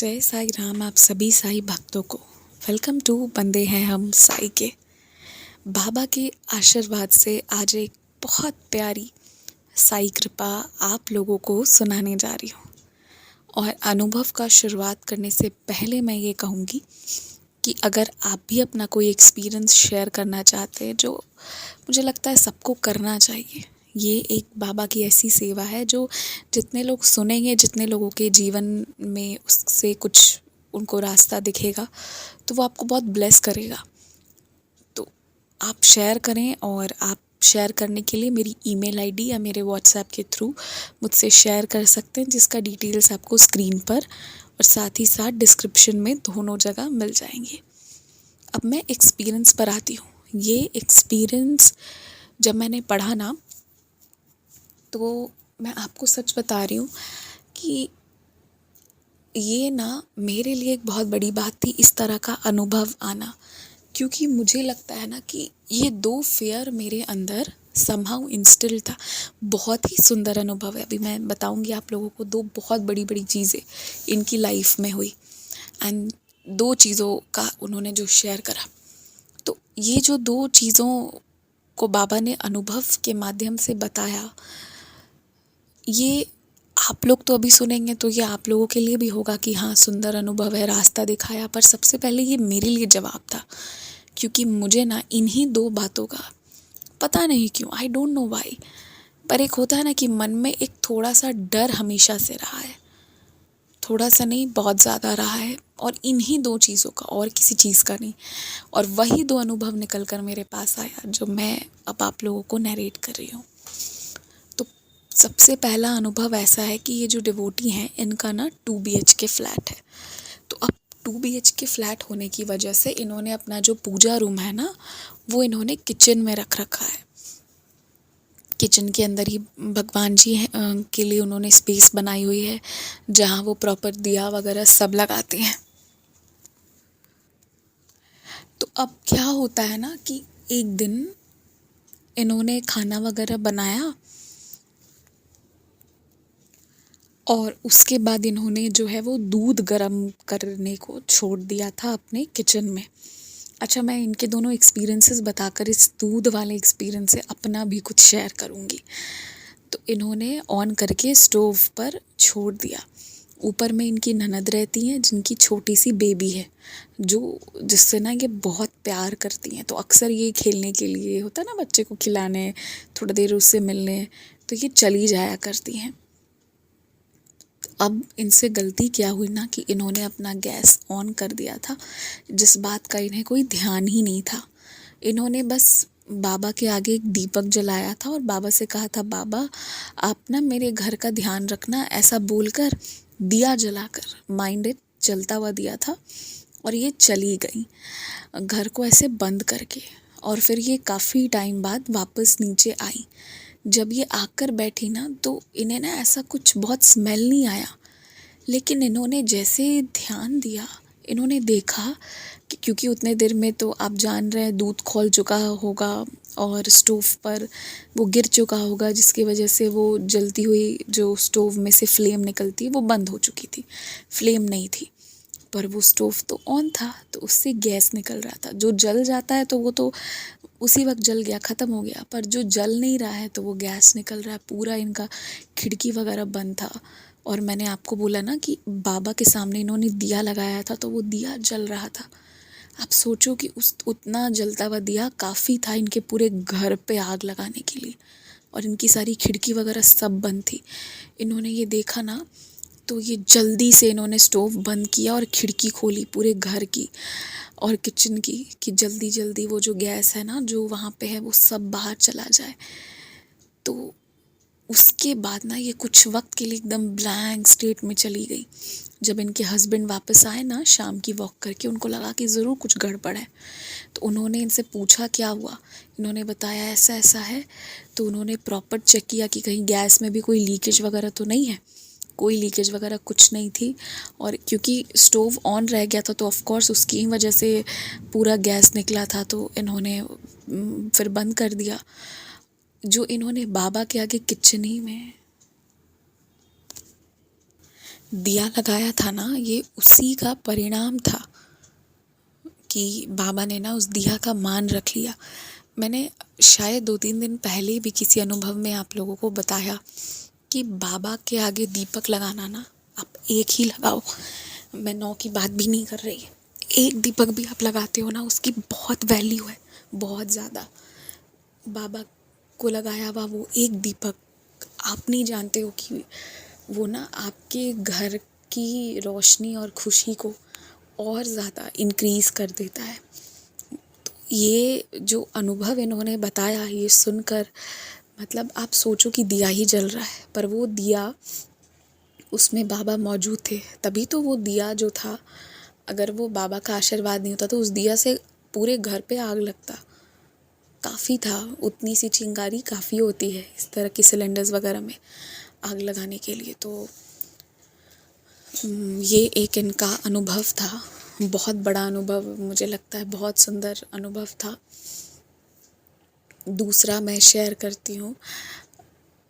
जय साई राम आप सभी साई भक्तों को। वेलकम टू बंदे हैं हम साई के। बाबा के आशीर्वाद से आज एक बहुत प्यारी साई कृपा आप लोगों को सुनाने जा रही हूँ। और अनुभव का शुरुआत करने से पहले मैं ये कहूँगी कि अगर आप भी अपना कोई एक्सपीरियंस शेयर करना चाहते हैं, जो मुझे लगता है सबको करना चाहिए। ये एक बाबा की ऐसी सेवा है जो जितने लोग सुनेंगे, जितने लोगों के जीवन में उससे कुछ उनको रास्ता दिखेगा, तो वो आपको बहुत ब्लेस करेगा। तो आप शेयर करें, और आप शेयर करने के लिए मेरी ईमेल आईडी या मेरे व्हाट्सएप के थ्रू मुझसे शेयर कर सकते हैं, जिसका डिटेल्स आपको स्क्रीन पर और साथ ही साथ डिस्क्रिप्शन में दोनों जगह मिल जाएंगे। अब मैं एक्सपीरियंस पर आती हूँ। ये एक्सपीरियंस जब मैंने पढ़ा ना, तो मैं आपको सच बता रही हूँ कि ये ना मेरे लिए एक बहुत बड़ी बात थी, इस तरह का अनुभव आना। क्योंकि मुझे लगता है ना कि ये दो फेयर मेरे अंदर समहाउ इंस्टिल था। बहुत ही सुंदर अनुभव है। अभी मैं बताऊंगी आप लोगों को दो बहुत बड़ी बड़ी चीज़ें इनकी लाइफ में हुई, एंड दो चीज़ों का उन्होंने जो शेयर करा। तो ये जो दो चीज़ों को बाबा ने अनुभव के माध्यम से बताया, ये आप लोग तो अभी सुनेंगे तो ये आप लोगों के लिए भी होगा कि हाँ, सुंदर अनुभव है, रास्ता दिखाया। पर सबसे पहले ये मेरे लिए जवाब था, क्योंकि मुझे ना इन्हीं दो बातों का पता नहीं क्यों, आई डोंट नो वाई, पर एक होता है ना कि मन में एक थोड़ा सा डर हमेशा से रहा है। थोड़ा सा नहीं, बहुत ज़्यादा रहा है, और इन्हीं दो चीज़ों का, और किसी चीज़ का नहीं। और वही दो अनुभव निकल कर मेरे पास आया जो मैं अब आप लोगों को नरेट कर रही हूँ। तो सबसे पहला अनुभव ऐसा है कि ये जो डिवोटी हैं, इनका ना 2 BHK फ्लैट है। तो अब 2 BHK फ्लैट होने की वजह से इन्होंने अपना जो पूजा रूम है ना, वो इन्होंने किचन में रख रखा है। किचन के अंदर ही भगवान जी के लिए उन्होंने स्पेस बनाई हुई है, जहाँ वो प्रॉपर दिया वगैरह सब लगाते हैं। तो अब क्या होता है ना कि एक दिन इन्होंने खाना वगैरह बनाया, और उसके बाद इन्होंने जो है वो दूध गर्म करने को छोड़ दिया था अपने किचन में। अच्छा, मैं इनके दोनों एक्सपीरियंसेस बताकर इस दूध वाले एक्सपीरियंस से अपना भी कुछ शेयर करूँगी। तो इन्होंने ऑन करके स्टोव पर छोड़ दिया। ऊपर में इनकी ननद रहती हैं, जिनकी छोटी सी बेबी है, जो जिससे ना ये बहुत प्यार करती हैं। तो अक्सर ये खेलने के लिए होता है ना, बच्चे को खिलाने, थोड़ा देर उससे मिलने, तो ये चली जाया करती हैं। अब इनसे गलती क्या हुई ना कि इन्होंने अपना गैस ऑन कर दिया था, जिस बात का इन्हें कोई ध्यान ही नहीं था। इन्होंने बस बाबा के आगे एक दीपक जलाया था और बाबा से कहा था, बाबा आप ना मेरे घर का ध्यान रखना, ऐसा बोलकर दिया जलाकर, माइंड इट, जलता हुआ दिया था, और ये चली गई घर को ऐसे बंद करके। और फिर ये काफ़ी टाइम बाद वापस नीचे आई। जब ये आकर बैठी ना, तो इन्हें ना ऐसा कुछ बहुत स्मेल नहीं आया, लेकिन इन्होंने जैसे ध्यान दिया, इन्होंने देखा कि क्योंकि उतने देर में तो आप जान रहे हैं दूध खौल चुका होगा और स्टोव पर वो गिर चुका होगा, जिसकी वजह से वो जलती हुई जो स्टोव में से फ्लेम निकलती है वो बंद हो चुकी थी, फ्लेम नहीं थी। पर वो स्टोव तो ऑन था, तो उससे गैस निकल रहा था। जो जल जाता है तो वो तो उसी वक्त जल गया, ख़त्म हो गया, पर जो जल नहीं रहा है तो वो गैस निकल रहा है। पूरा इनका खिड़की वगैरह बंद था। और मैंने आपको बोला ना कि बाबा के सामने इन्होंने दिया लगाया था, तो वो दिया जल रहा था। आप सोचो कि उस उतना जलता हुआ दिया काफ़ी था इनके पूरे घर पे आग लगाने के लिए, और इनकी सारी खिड़की वगैरह सब बंद थी। इन्होंने ये देखा ना, तो ये जल्दी से इन्होंने स्टोव बंद किया और खिड़की खोली पूरे घर की और किचन की, कि जल्दी जल्दी वो जो गैस है ना जो वहाँ पे है वो सब बाहर चला जाए। तो उसके बाद ना ये कुछ वक्त के लिए एकदम ब्लैंक स्टेट में चली गई। जब इनके हस्बैंड वापस आए ना शाम की वॉक करके, उनको लगा कि ज़रूर कुछ गड़बड़ है, तो उन्होंने इनसे पूछा क्या हुआ। इन्होंने बताया ऐसा ऐसा है। तो उन्होंने प्रॉपर चेक किया कि कहीं गैस में भी कोई लीकेज वगैरह तो नहीं है। कोई लीकेज वगैरह कुछ नहीं थी, और क्योंकि स्टोव ऑन रह गया था तो ऑफ कोर्स उसकी ही वजह से पूरा गैस निकला था, तो इन्होंने फिर बंद कर दिया। जो इन्होंने बाबा के आगे किचन ही में दिया लगाया था ना, ये उसी का परिणाम था कि बाबा ने ना उस दिया का मान रख लिया। मैंने शायद 2-3 दिन पहले भी किसी अनुभव में आप लोगों को बताया कि बाबा के आगे दीपक लगाना ना, आप एक ही लगाओ, मैं 9 की बात भी नहीं कर रही, एक दीपक भी आप लगाते हो ना, उसकी बहुत वैल्यू है, बहुत ज़्यादा। बाबा को लगाया हुआ वो एक दीपक, आप नहीं जानते हो कि वो ना आपके घर की रोशनी और खुशी को और ज़्यादा इंक्रीज़ कर देता है। तो ये जो अनुभव इन्होंने बताया, ये सुनकर मतलब आप सोचो कि दिया ही जल रहा है, पर वो दिया, उसमें बाबा मौजूद थे, तभी तो वो दिया जो था, अगर वो बाबा का आशीर्वाद नहीं होता तो उस दिया से पूरे घर पे आग लगता। काफ़ी था, उतनी सी चिंगारी काफ़ी होती है इस तरह की सिलेंडर्स वगैरह में आग लगाने के लिए। तो ये एक इनका अनुभव था, बहुत बड़ा अनुभव, मुझे लगता है बहुत सुंदर अनुभव था। दूसरा मैं शेयर करती हूँ,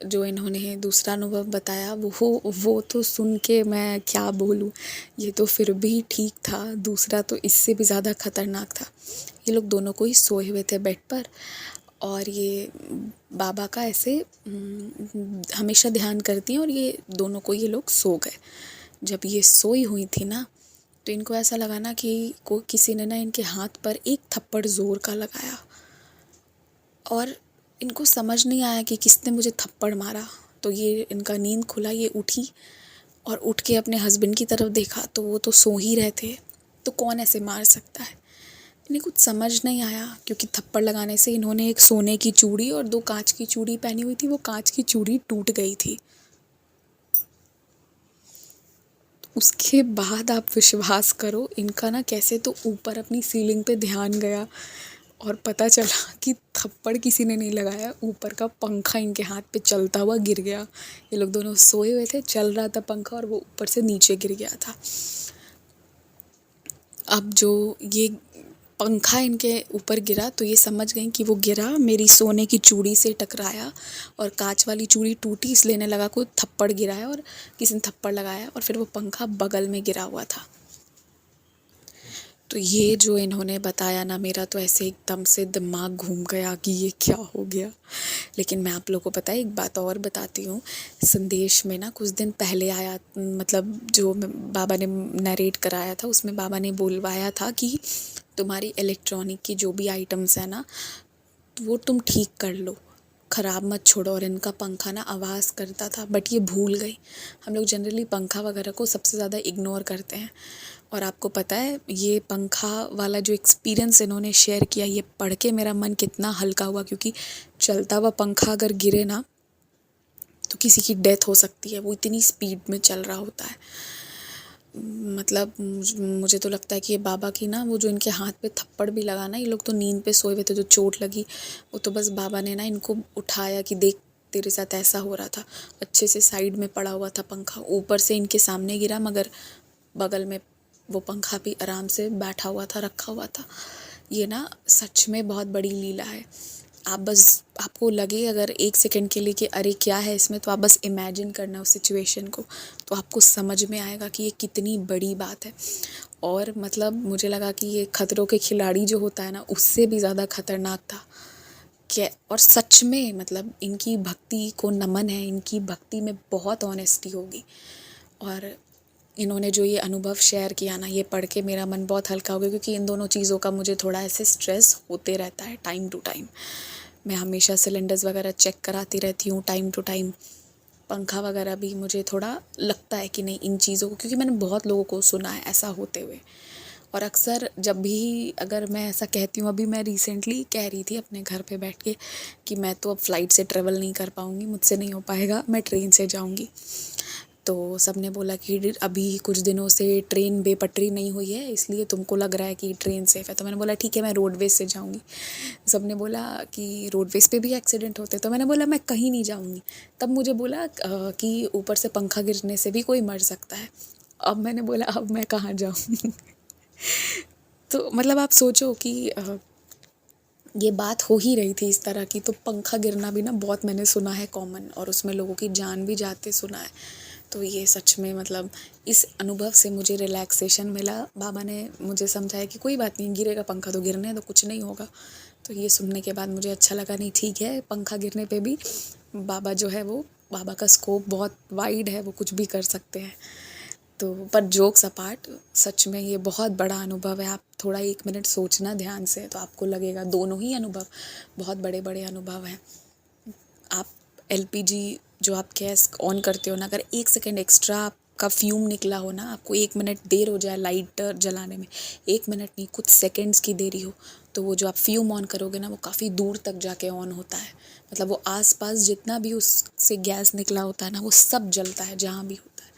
जो इन्होंने दूसरा अनुभव बताया, वो तो सुन के मैं क्या बोलूँ, ये तो फिर भी ठीक था, दूसरा तो इससे भी ज़्यादा खतरनाक था। ये लोग दोनों को ही सोए हुए थे बेड पर, और ये बाबा का ऐसे हमेशा ध्यान करती हैं, और ये दोनों को ये लोग सो गए। जब ये सोई हुई थी ना, तो इनको ऐसा लगा ना कि कोई किसी ने ना इनके हाथ पर एक थप्पड़ ज़ोर का लगाया, और इनको समझ नहीं आया कि किसने मुझे थप्पड़ मारा। तो ये इनका नींद खुला, ये उठी और उठ के अपने हस्बैंड की तरफ देखा, तो वो तो सो ही रहे थे, तो कौन ऐसे मार सकता है। इन्हें कुछ समझ नहीं आया, क्योंकि थप्पड़ लगाने से इन्होंने एक सोने की चूड़ी और 2 कांच की चूड़ी पहनी हुई थी, वो कांच की चूड़ी टूट गई थी। उसके बाद आप विश्वास करो, इनका ना कैसे तो ऊपर अपनी सीलिंग पे ध्यान गया, और पता चला कि थप्पड़ किसी ने नहीं लगाया, ऊपर का पंखा इनके हाथ पे चलता हुआ गिर गया। ये लोग दोनों सोए हुए थे, चल रहा था पंखा, और वो ऊपर से नीचे गिर गया था। अब जो ये पंखा इनके ऊपर गिरा, तो ये समझ गई कि वो गिरा, मेरी सोने की चूड़ी से टकराया, और कांच वाली चूड़ी टूटी, इसलिए इन्हें लगा कोई थप्पड़ गिरा है, और किसी ने थप्पड़ लगाया, और फिर वो पंखा बगल में गिरा हुआ था। तो ये जो इन्होंने बताया ना, मेरा तो ऐसे एकदम से दिमाग घूम गया कि ये क्या हो गया। लेकिन मैं आप लोगों को पता है एक बात और बताती हूँ, संदेश में ना कुछ दिन पहले आया, मतलब जो बाबा ने नरेट कराया था, उसमें बाबा ने बोलवाया था कि तुम्हारी इलेक्ट्रॉनिक की जो भी आइटम्स है ना, वो तुम ठीक कर लो, ख़राब मत छोड़ो। और इनका पंखा ना आवाज़ करता था, बट ये भूल गई। हम लोग जनरली पंखा वगैरह को सबसे ज़्यादा इग्नोर करते हैं, और आपको पता है ये पंखा वाला जो एक्सपीरियंस इन्होंने शेयर किया, ये पढ़ के मेरा मन कितना हल्का हुआ, क्योंकि चलता हुआ पंखा अगर गिरे ना, तो किसी की डेथ हो सकती है, वो इतनी स्पीड में चल रहा होता है। मतलब मुझे तो लगता है कि ये बाबा की ना, वो जो इनके हाथ पे थप्पड़ भी लगा ना, ये लोग तो नींद पे सोए हुए थे, जो चोट लगी, वो तो बस बाबा ने ना इनको उठाया कि देख तेरे साथ ऐसा हो रहा था। अच्छे से साइड में पड़ा हुआ था पंखा, ऊपर से इनके सामने गिरा, मगर बगल में वो पंखा भी आराम से बैठा हुआ था, रखा हुआ था। ये ना सच में बहुत बड़ी लीला है। आप बस, आपको लगे अगर 1 सेकंड के लिए कि अरे क्या है इसमें, तो आप बस इमेजिन करना उस सिचुएशन को, तो आपको समझ में आएगा कि ये कितनी बड़ी बात है। और मतलब मुझे लगा कि ये खतरों के खिलाड़ी जो होता है ना, उससे भी ज़्यादा खतरनाक था। क्या, और सच में मतलब इनकी भक्ति को नमन है, इनकी भक्ति में बहुत ऑनेस्टी होगी। और इन्होंने जो ये अनुभव शेयर किया ना, ये पढ़ के मेरा मन बहुत हल्का हो गया, क्योंकि इन दोनों चीज़ों का मुझे थोड़ा ऐसे स्ट्रेस होते रहता है टाइम टू टाइम। मैं हमेशा सिलेंडर्स वगैरह चेक कराती रहती हूँ टाइम टू टाइम। पंखा वगैरह भी मुझे थोड़ा लगता है कि नहीं, इन चीज़ों को, क्योंकि मैंने बहुत लोगों को सुना है ऐसा होते हुए। और अक्सर जब भी अगर मैं ऐसा कहती हूँ, अभी मैं रिसेंटली कह रही थी अपने घर पे बैठ के कि मैं तो अब फ़्लाइट से ट्रेवल नहीं कर पाऊँगी, मुझसे नहीं हो पाएगा, मैं ट्रेन से जाऊँगी। तो सब ने बोला कि अभी कुछ दिनों से ट्रेन बेपटरी नहीं हुई है, इसलिए तुमको लग रहा है कि ट्रेन सेफ़ है। तो मैंने बोला ठीक है, मैं रोडवेज़ से जाऊँगी। सब ने बोला कि रोडवेज़ पे भी एक्सीडेंट होते, तो मैंने बोला मैं कहीं नहीं जाऊँगी। तब मुझे बोला कि ऊपर से पंखा गिरने से भी कोई मर सकता है। अब मैंने बोला अब मैं कहाँ जाऊँ। तो मतलब आप सोचो कि ये बात हो ही रही थी इस तरह की, तो पंखा गिरना भी ना बहुत मैंने सुना है कॉमन, और उसमें लोगों की जान भी जाते सुना है। तो ये सच में मतलब इस अनुभव से मुझे रिलैक्सेशन मिला। बाबा ने मुझे समझाया कि कोई बात नहीं, गिरेगा पंखा तो गिरने दो, कुछ नहीं होगा। तो ये सुनने के बाद मुझे अच्छा लगा, नहीं ठीक है, पंखा गिरने पे भी बाबा जो है वो, बाबा का स्कोप बहुत वाइड है, वो कुछ भी कर सकते हैं। तो पर जोक्स अपार्ट, सच में ये बहुत बड़ा अनुभव है। आप थोड़ा 1 मिनट सोचना ध्यान से तो आपको लगेगा दोनों ही अनुभव बहुत बड़े बड़े अनुभव हैं। आप एलपीजी जो आप गैस ऑन करते हो ना, अगर 1 सेकेंड एक्स्ट्रा आपका फ्यूम निकला हो ना, आपको 1 मिनट देर हो जाए लाइटर जलाने में, 1 मिनट नहीं, कुछ सेकेंड्स की देरी हो, तो वो जो आप फ्यूम ऑन करोगे ना, वो काफ़ी दूर तक जाके ऑन होता है। मतलब वो आसपास जितना भी उससे गैस निकला होता है ना, वो सब जलता है जहाँ भी होता है।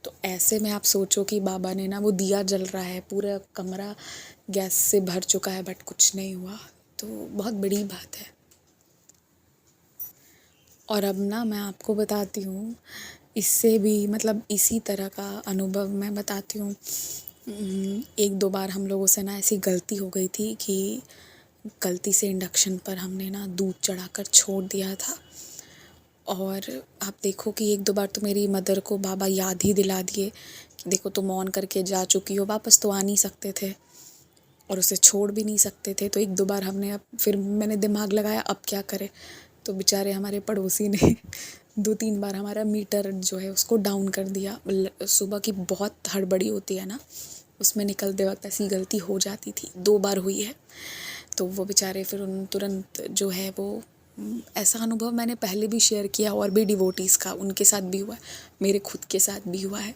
तो ऐसे में आप सोचो कि बाबा ने ना, वो दिया जल रहा है, पूरा कमरा गैस से भर चुका है, बट कुछ नहीं हुआ। तो बहुत बड़ी बात है। और अब ना मैं आपको बताती हूँ, इससे भी मतलब इसी तरह का अनुभव मैं बताती हूँ। 1-2 बार हम लोगों से ना ऐसी गलती हो गई थी कि गलती से इंडक्शन पर हमने ना दूध चढ़ाकर छोड़ दिया था। और आप देखो कि 1-2 बार तो मेरी मदर को बाबा याद ही दिला दिए कि देखो तुम ऑन करके जा चुकी हो, वापस तो आ नहीं सकते थे और उसे छोड़ भी नहीं सकते थे। तो 1-2 बार हमने, अब फिर मैंने दिमाग लगाया अब क्या करें। तो बेचारे हमारे पड़ोसी ने 2-3 बार हमारा मीटर जो है उसको डाउन कर दिया। सुबह की बहुत हड़बड़ी होती है ना, उसमें निकलते वक्त ऐसी गलती हो जाती थी, 2 बार हुई है। तो वो बेचारे फिर उन तुरंत जो है वो, ऐसा अनुभव मैंने पहले भी शेयर किया और भी डिवोटीज़ का, उनके साथ भी हुआ है, मेरे खुद के साथ भी हुआ है।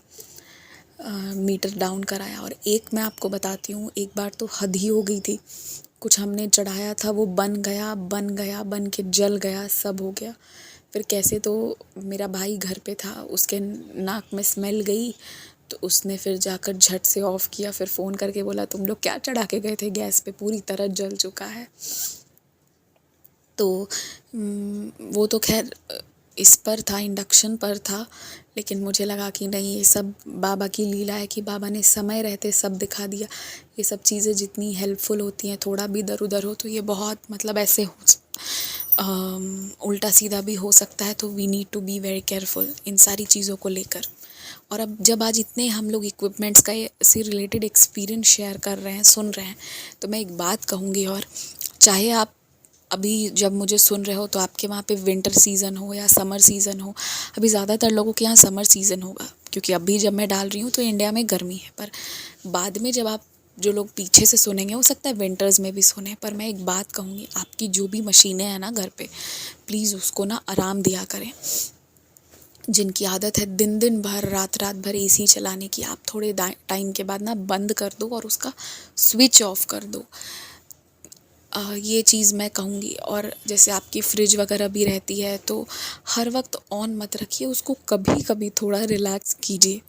मीटर डाउन कराया। और एक मैं आपको बताती हूँ, एक बार तो हद ही हो गई थी। कुछ हमने चढ़ाया था, वो बन के जल गया, सब हो गया। फिर कैसे तो मेरा भाई घर पे था, उसके नाक में स्मेल गई, तो उसने फिर जाकर झट से ऑफ़ किया, फिर फ़ोन करके बोला तुम लोग क्या चढ़ा के गए थे गैस पे, पूरी तरह जल चुका है। तो वो तो खैर इस पर था, इंडक्शन पर था, लेकिन मुझे लगा कि नहीं, ये सब बाबा की लीला है कि बाबा ने समय रहते सब दिखा दिया। ये सब चीज़ें जितनी हेल्पफुल होती हैं, थोड़ा भी इधर उधर हो तो ये बहुत मतलब ऐसे उल्टा सीधा भी हो सकता है। तो we need to be very careful in सारी चीज़ों को लेकर। और अब जब आज इतने हम लोग इक्विपमेंट्स का से रिलेटेड एक्सपीरियंस शेयर कर रहे हैं, सुन रहे हैं, तो मैं एक बात कहूँगी। और चाहे आप अभी जब मुझे सुन रहे हो तो आपके वहाँ पे विंटर सीज़न हो या समर सीज़न हो, अभी ज़्यादातर लोगों के यहाँ समर सीज़न होगा, क्योंकि अभी जब मैं डाल रही हूँ तो इंडिया में गर्मी है। पर बाद में जब आप, जो लोग पीछे से सुनेंगे, हो सकता है विंटर्स में भी सुने। पर मैं एक बात कहूँगी, आपकी जो भी मशीनें हैं ना घर पे, प्लीज़ उसको ना आराम दिया करें। जिनकी आदत है दिन दिन भर, रात रात भर एसी चलाने की, आप थोड़े टाइम के बाद ना बंद कर दो और उसका स्विच ऑफ कर दो। ये चीज़ मैं कहूँगी। और जैसे आपकी फ्रिज वगैरह भी रहती है, तो हर वक्त ऑन मत रखिए उसको, कभी कभी थोड़ा रिलैक्स कीजिए।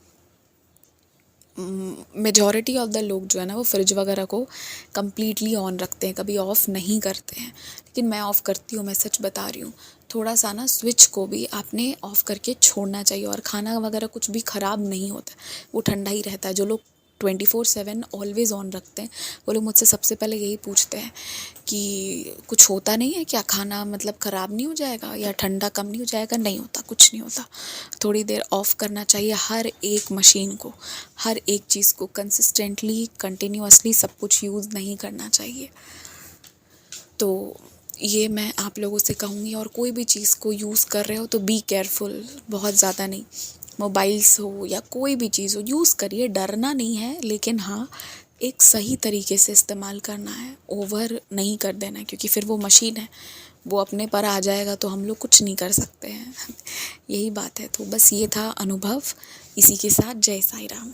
मेजॉरिटी ऑफ द लोग जो है ना, वो फ्रिज वगैरह को कम्प्लीटली ऑन रखते हैं, कभी ऑफ़ नहीं करते हैं। लेकिन मैं ऑफ़ करती हूँ, मैं सच बता रही हूँ। थोड़ा सा ना स्विच को भी आपने ऑफ़ करके छोड़ना चाहिए। और खाना वगैरह कुछ भी ख़राब नहीं होता, वो ठंडा ही रहता है। जो लोग 24/7 ऑलवेज़ ऑन रखते हैं, वो लोग मुझसे सबसे पहले यही पूछते हैं कि कुछ होता नहीं है क्या, खाना मतलब ख़राब नहीं हो जाएगा या ठंडा कम नहीं हो जाएगा। नहीं होता, कुछ नहीं होता। थोड़ी देर ऑफ़ करना चाहिए हर एक मशीन को, हर एक चीज़ को कंसिस्टेंटली, कंटिन्यूअसली सब कुछ यूज़ नहीं करना चाहिए। तो ये मैं आप लोगों से कहूँगी। और कोई भी चीज़ को यूज़ कर रहे हो तो बी केयरफुल, बहुत ज़्यादा नहीं। मोबाइल्स हो या कोई भी चीज़ हो, यूज़ करिए, डरना नहीं है, लेकिन हाँ, एक सही तरीके से इस्तेमाल करना है, ओवर नहीं कर देना है, क्योंकि फिर वो मशीन है, वो अपने पर आ जाएगा तो हम लोग कुछ नहीं कर सकते हैं। यही बात है। तो बस ये था अनुभव। इसी के साथ जय साईं राम।